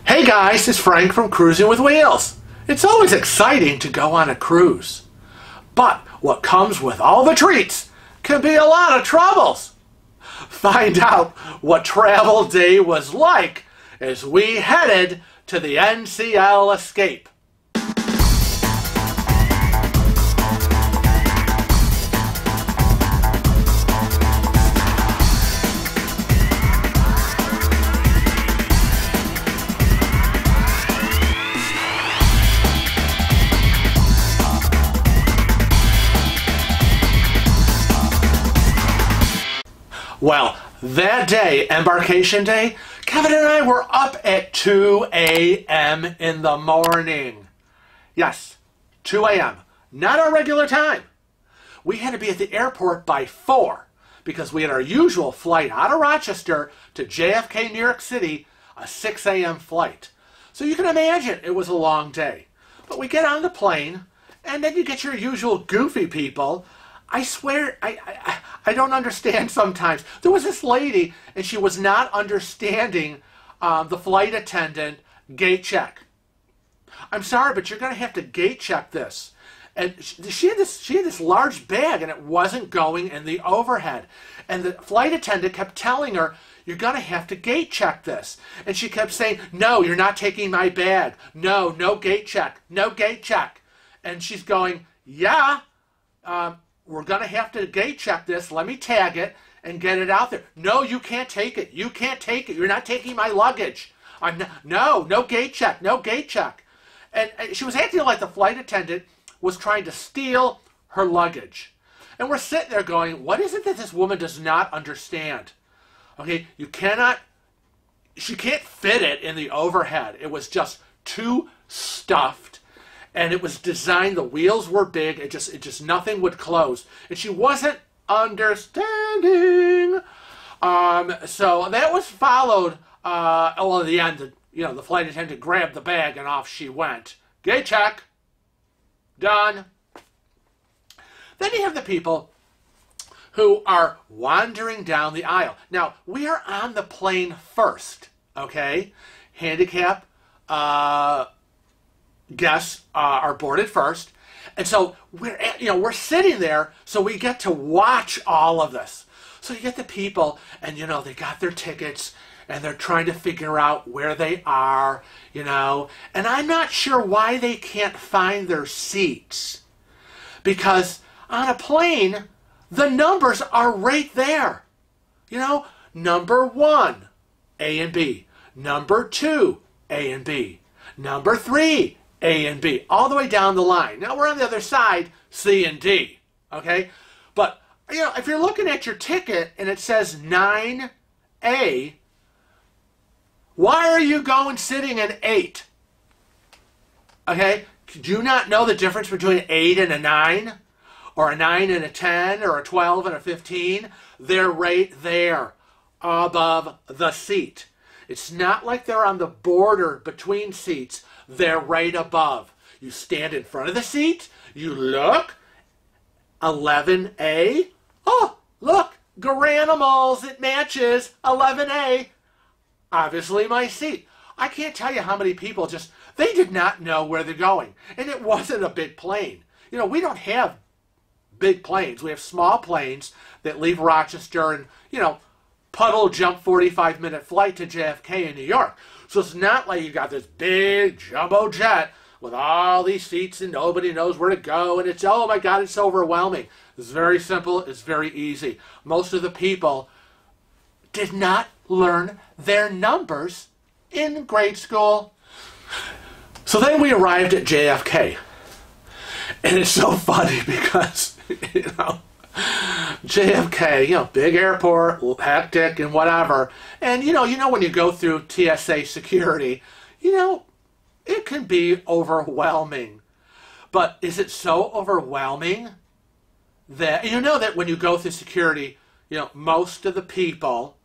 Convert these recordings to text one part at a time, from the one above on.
Hey guys, it's Frank from Cruising with Wheels. It's always exciting to go on a cruise. But what comes with all the treats can be a lot of troubles. Find out what travel day was like as we headed to the NCL Escape. Well, that day, embarkation day, Kevin and I were up at 2 a.m. in the morning. Yes, 2 a.m. Not our regular time. We had to be at the airport by 4 because we had our usual flight out of Rochester to JFK, New York City, a 6 a.m. flight. So you can imagine it was a long day. But we get on the plane, and then you get your usual goofy people. I swear, I don't understand sometimes. There was this lady, and she was not understanding the flight attendant gate check. I'm sorry, but you're going to have to gate check this. And she had this large bag, and it wasn't going in the overhead. And the flight attendant kept telling her, you're going to have to gate check this. And she kept saying, no, you're not taking my bag. No, no gate check. No gate check. And she's going, yeah, we're going to have to gate check this. Let me tag it and get it out there. No, you can't take it. You can't take it. You're not taking my luggage. No gate check. No gate check. And she was acting like the flight attendant was trying to steal her luggage. And we're sitting there going, what is it that this woman does not understand? Okay, she can't fit it in the overhead. It was just too stuffed. And it was designed, the wheels were big, it just nothing would close. And she wasn't understanding. So that was followed, well, at the end, the flight attendant grabbed the bag and off she went. Gate check. Done. Then you have the people who are wandering down the aisle. Now, we are on the plane first, okay? Handicap, guests are boarded first, and so we're sitting there, so we get to watch all of this. So you get the people, and they got their tickets, and they're trying to figure out where they are, and I'm not sure why they can't find their seats, because on a plane, the numbers are right there. Number 1, A and B. Number 2, A and B. Number 3, A and B, all the way down the line. Now we're on the other side, C and D, okay? But, if you're looking at your ticket and it says 9A, why are you going sitting in 8? Okay? Do you not know the difference between an 8 and a 9? Or a 9 and a 10? Or a 12 and a 15? They're right there, above the seat. It's not like they're on the border between seats. They're right above. You stand in front of the seat, you look, 11A. Oh, look, Garanimals, it matches, 11A. Obviously my seat. I can't tell you how many people they did not know where they're going. And it wasn't a big plane. We don't have big planes. We have small planes that leave Rochester and, puddle jump 45-minute flight to JFK in New York. So it's not like you got this big jumbo jet with all these seats and nobody knows where to go. And it's, oh my God, it's overwhelming. It's very simple. It's very easy. Most of the people did not learn their numbers in grade school. So then we arrived at JFK. And it's so funny because, JFK, big airport, hectic and whatever. And, when you go through TSA security, it can be overwhelming. But is it so overwhelming that, that when you go through security, most of the people,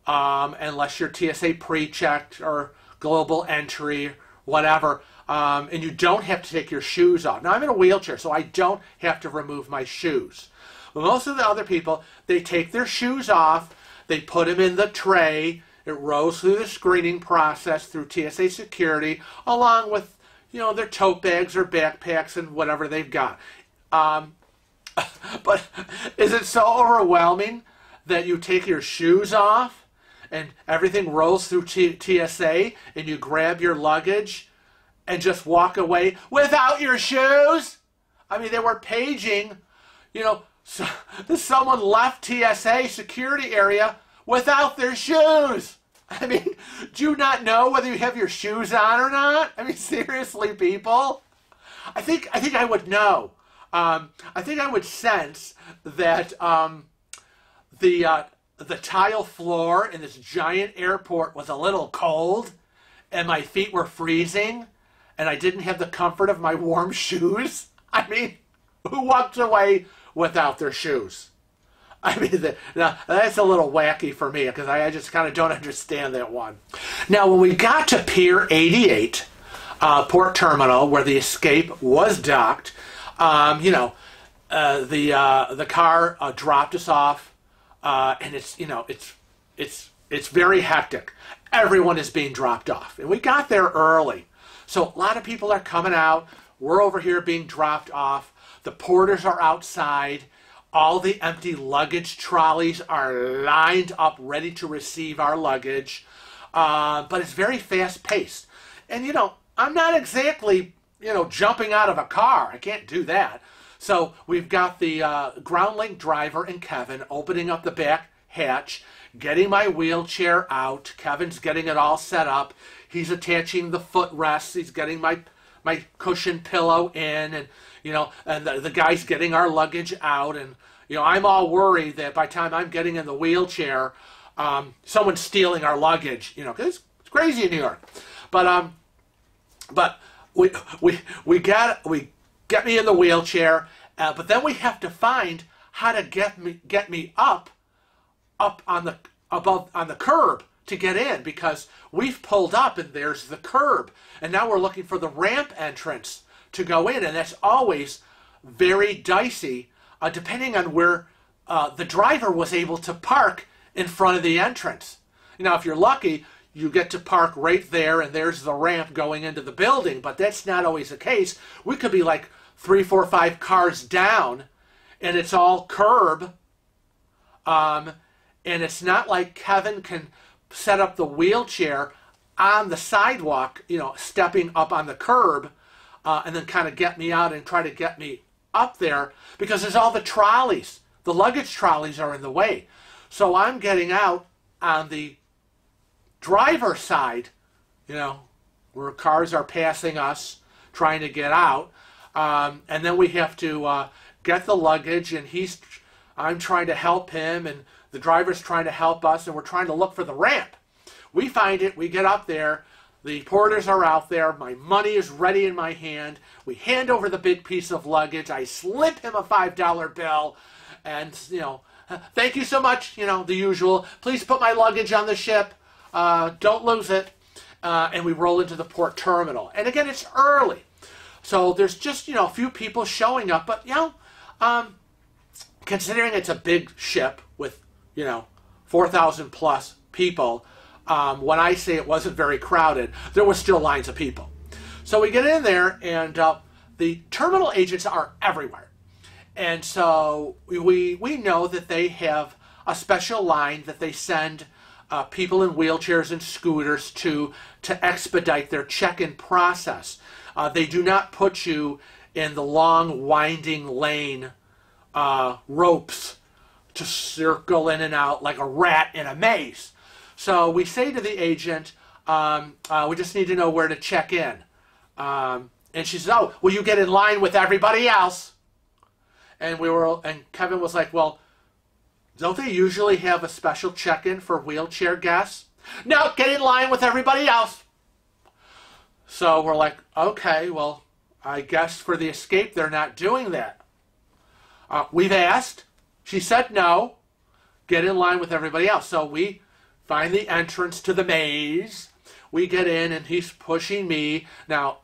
unless you're TSA pre-checked or global entry, whatever, and you don't have to take your shoes off. Now, I'm in a wheelchair, so I don't have to remove my shoes. But most of the other people, they take their shoes off, they put them in the tray, It rolls through the screening process through TSA security, along with, their tote bags or backpacks and whatever they've got. But is it so overwhelming that you take your shoes off and everything rolls through TSA and you grab your luggage and just walk away without your shoes? I mean, they were paging, so someone left TSA security area without their shoes. I mean, do you not know whether you have your shoes on or not? I mean, seriously, people? I think I would know. I think I would sense that the tile floor in this giant airport was a little cold, and my feet were freezing, and I didn't have the comfort of my warm shoes. I mean, who walked away without their shoes? I mean, that's a little wacky for me, because I just kind of don't understand that one. Now, when we got to Pier 88, Port Terminal, where the Escape was docked, the car dropped us off, and it's very hectic. Everyone is being dropped off, and we got there early, so a lot of people are coming out. We're over here being dropped off. The porters are outside. All the empty luggage trolleys are lined up, ready to receive our luggage, but it's very fast-paced. And I'm not exactly jumping out of a car. I can't do that. So we've got the ground link driver and Kevin opening up the back hatch, getting my wheelchair out. Kevin's getting it all set up. He's attaching the footrests. He's getting my cushion pillow in, and and the guy's getting our luggage out. And I'm all worried that by the time I'm getting in the wheelchair, someone's stealing our luggage. Because it's crazy in New York. But we get me in the wheelchair, but then we have to find how to get me up on the curb to get in, because we've pulled up and there's the curb, and now we're looking for the ramp entrance to go in, and that's always very dicey, depending on where the driver was able to park in front of the entrance. If you're lucky, you get to park right there, and there's the ramp going into the building, but that's not always the case. We could be like 3, 4, 5 cars down, and it's all curb, and it's not like Kevin can set up the wheelchair on the sidewalk, stepping up on the curb, and then kind of get me out and try to get me up there, because there's all the trolleys. The luggage trolleys are in the way. So I'm getting out on the driver's side, where cars are passing us, trying to get out, and then we have to get the luggage, and I'm trying to help him, and the driver's trying to help us, and we're trying to look for the ramp. We find it, we get up there, the porters are out there, my money is ready in my hand, we hand over the big piece of luggage, I slip him a $5 bill, and, thank you so much, the usual, please put my luggage on the ship, don't lose it, and we roll into the port terminal. And again, it's early, so there's just, a few people showing up, but, considering it's a big ship with, 4,000 plus people, when I say it wasn't very crowded, there was still lines of people. So we get in there, and the terminal agents are everywhere. And so we know that they have a special line that they send people in wheelchairs and scooters to expedite their check-in process. They do not put you in the long, winding lane ropes to circle in and out like a rat in a maze. So we say to the agent, we just need to know where to check in. And she says, oh, will you get in line with everybody else? And Kevin was like, well, don't they usually have a special check-in for wheelchair guests? No, get in line with everybody else. So we're like, okay, well, I guess for the Escape they're not doing that. We've asked. She said no. Get in line with everybody else. So we find the entrance to the maze. We get in, and he's pushing me. Now,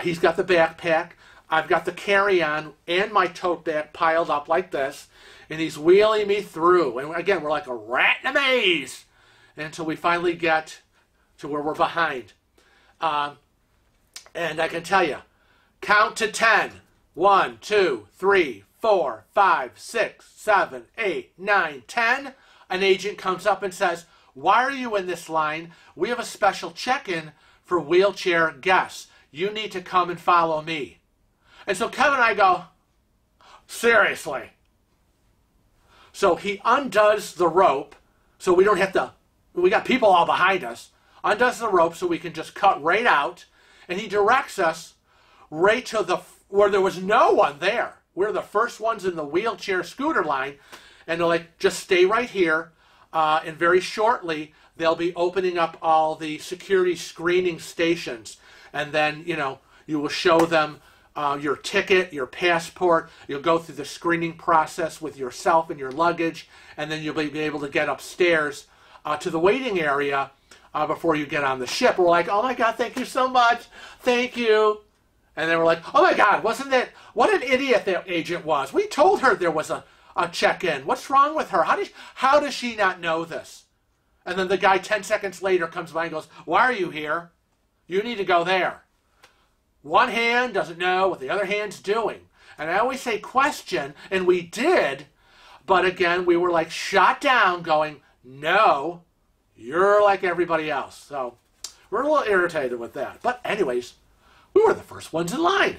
he's got the backpack. I've got the carry-on and my tote bag piled up like this. And he's wheeling me through. And again, we're like a rat in a maze. until we finally get to where we're behind. And I can tell you, count to 10. 1, 2, 3, 4, 5, 6, 7, 8, 9, 10. An agent comes up and says, "Why are you in this line? We have a special check-in for wheelchair guests. You need to come and follow me." And so Kevin and I go, "Seriously?" So he undoes the rope so we don't have to, we got people all behind us, undoes the rope so we can just cut right out, and he directs us right to where there was no one there. We're the first ones in the wheelchair scooter line, and they're like, "Just stay right here, and very shortly they'll be opening up all the security screening stations, and then, you know, you will show them your ticket, your passport. You'll go through the screening process with yourself and your luggage, and then you'll be able to get upstairs to the waiting area before you get on the ship." We're like, "Oh my God, thank you so much. Thank you." And then we're like, "Oh my God, wasn't that, what an idiot that agent was. We told her there was a check-in. What's wrong with her? How does she not know this?" And then the guy 10 seconds later comes by and goes, "Why are you here? You need to go there." One hand doesn't know what the other hand's doing. And I always say question, and we did, but again, we were like shot down going, "No, you're like everybody else." So we're a little irritated with that. But anyways, we were the first ones in line.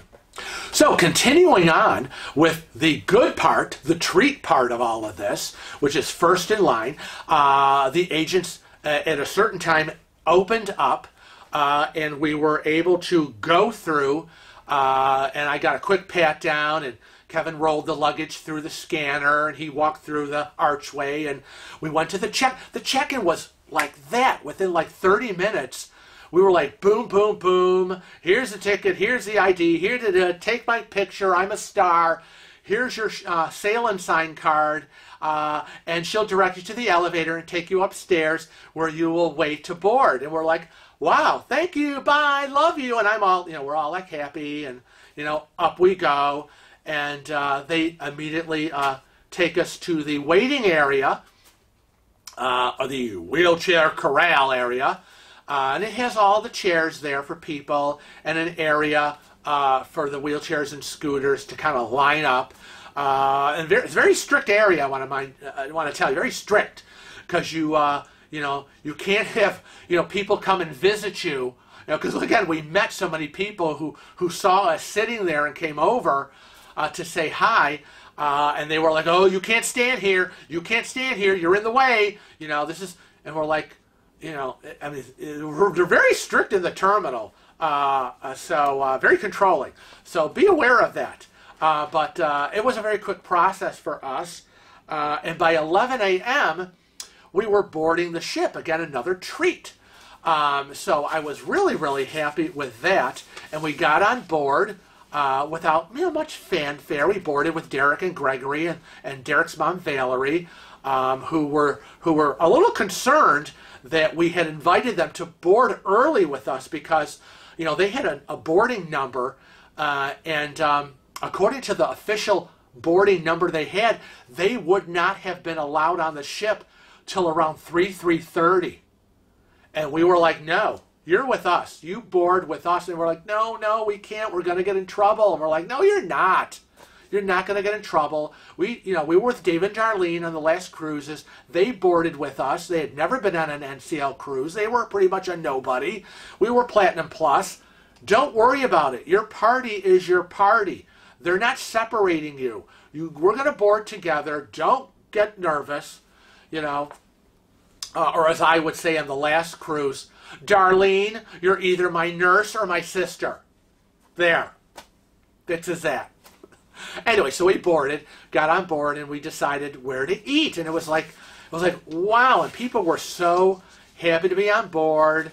So continuing on with the good part, the treat part of all of this, which is first in line, the agents at a certain time opened up, and we were able to go through, and I got a quick pat down, and Kevin rolled the luggage through the scanner, and he walked through the archway, and we went to the check-in was like that. Within like 30 minutes, we were like, boom, boom, boom. Here's the ticket. Here's the ID. Here to take my picture. I'm a star. Here's your sail and sign card. And she'll direct you to the elevator and take you upstairs where you will wait to board. And we're like, "Wow, thank you. Bye. Love you." And I'm all, you know, we're all like happy. And, you know, up we go. And they immediately take us to the waiting area, or the wheelchair corral area. And it has all the chairs there for people and an area for the wheelchairs and scooters to kind of line up. And it's a very strict area, I want to tell you, very strict, because you know, you can't have, you know, people come and visit you, because again, we met so many people who saw us sitting there and came over to say hi, and they were like, "Oh, you can't stand here, you can't stand here, you're in the way," you know, this is, and we're like, you know, I mean, they're very strict in the terminal, so very controlling. So be aware of that. But it was a very quick process for us. And by 11 a.m., we were boarding the ship. Again, another treat. So I was really, really happy with that. And we got on board without, you know, much fanfare. We boarded with Derek and Gregory and Derek's mom, Valerie, who were a little concerned that we had invited them to board early with us because, you know, they had a boarding number, and according to the official boarding number they had, they would not have been allowed on the ship till around 3:30. And we were like, "No, you're with us. You board with us." And we're like, no, we can't. We're going to get in trouble." And we're like, "No, you're not. You're not going to get in trouble." We were with Dave and Darlene on the last cruises. They boarded with us. They had never been on an NCL cruise. They were pretty much a nobody. We were Platinum Plus. Don't worry about it. Your party is your party. They're not separating you. We're going to board together. Don't get nervous, you know. Or as I would say on the last cruise, "Darlene, you're either my nurse or my sister." There. This is that. Anyway, so we boarded, got on board, and we decided where to eat. And it was like, wow. And people were so happy to be on board,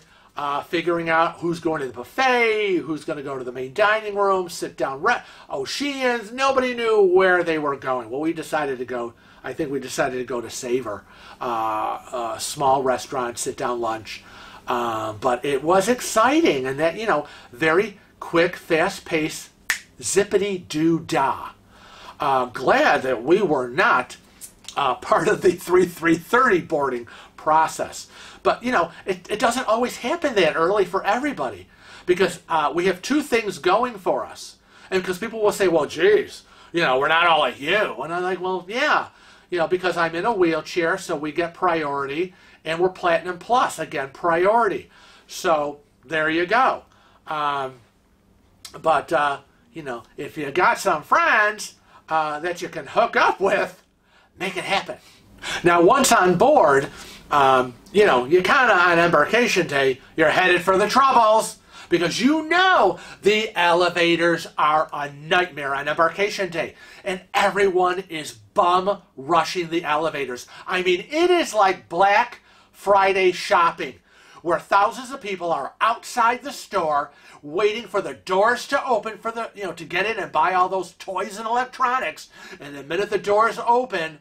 figuring out who's going to the buffet, who's going to go to the main dining room, sit down, Oceans. Nobody knew where they were going. Well, we decided to go, I think we decided to go to Savor, a small restaurant, sit down lunch. But it was exciting, and that, you know, very quick, fast-paced, zippity-doo-dah. Glad that we were not part of the 3:30 boarding process. But, you know, it doesn't always happen that early for everybody, because we have two things going for us. And because people will say, well, geez, you know, we're not all like you. And I'm like, well, yeah, you know, because I'm in a wheelchair, so we get priority, and we're Platinum Plus, again, priority. So there you go. You know, if you got some friends that you can hook up with, make it happen. Now, once on board, you know, you kind of on embarkation day, you're headed for the troubles, because you know the elevators are a nightmare on embarkation day, and everyone is bum rushing the elevators. I mean, it is like Black Friday shopping, where thousands of people are outside the store waiting for the doors to open for the, you know, to get in and buy all those toys and electronics. And the minute the doors open,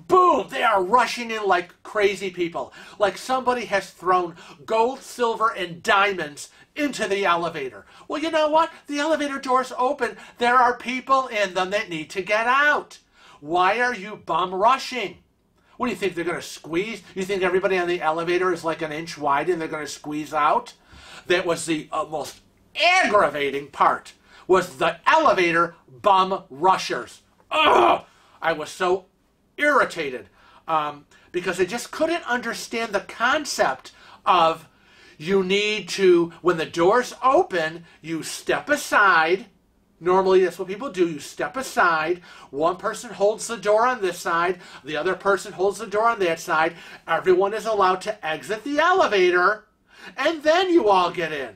boom, they are rushing in like crazy people. Like somebody has thrown gold, silver, and diamonds into the elevator. Well, you know what? The elevator doors open. There are people in them that need to get out. Why are you bum rushing? What do you think, they're going to squeeze? You think everybody on the elevator is like an inch wide and they're going to squeeze out? That was the most aggravating part, was the elevator bum rushers. Ugh! I was so irritated because I just couldn't understand the concept of, you need to, when the doors open, you step aside. Normally, that's what people do. You step aside. One person holds the door on this side. The other person holds the door on that side. Everyone is allowed to exit the elevator, and then you all get in.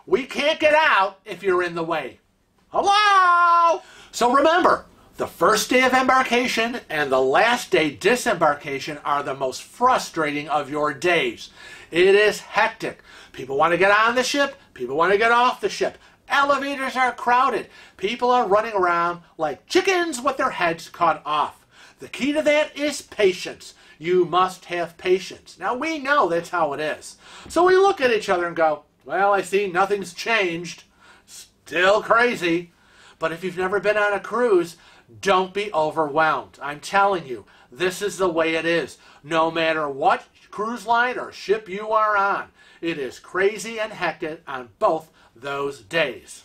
We can't get out if you're in the way. Hello? So remember, the first day of embarkation and the last day disembarkation are the most frustrating of your days. It is hectic. People want to get on the ship. People want to get off the ship. Elevators are crowded. People are running around like chickens with their heads cut off. The key to that is patience. You must have patience. Now, we know that's how it is. So we look at each other and go, well, I see nothing's changed. Still crazy. But if you've never been on a cruise, don't be overwhelmed. I'm telling you, this is the way it is. No matter what cruise line or ship you are on, it is crazy and hectic on both those days.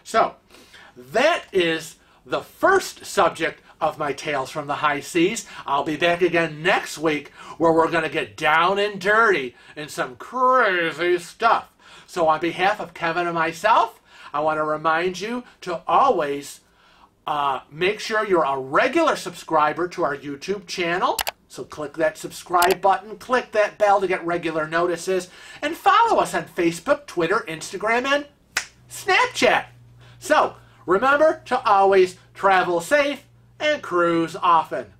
So, that is the first subject of my Tales from the High Seas. I'll be back again next week, where we're going to get down and dirty in some crazy stuff. So on behalf of Kevin and myself, I want to remind you to always make sure you're a regular subscriber to our YouTube channel. So click that subscribe button, click that bell to get regular notices, and follow us on Facebook, Twitter, Instagram, and Snapchat. So remember to always travel safe and cruise often.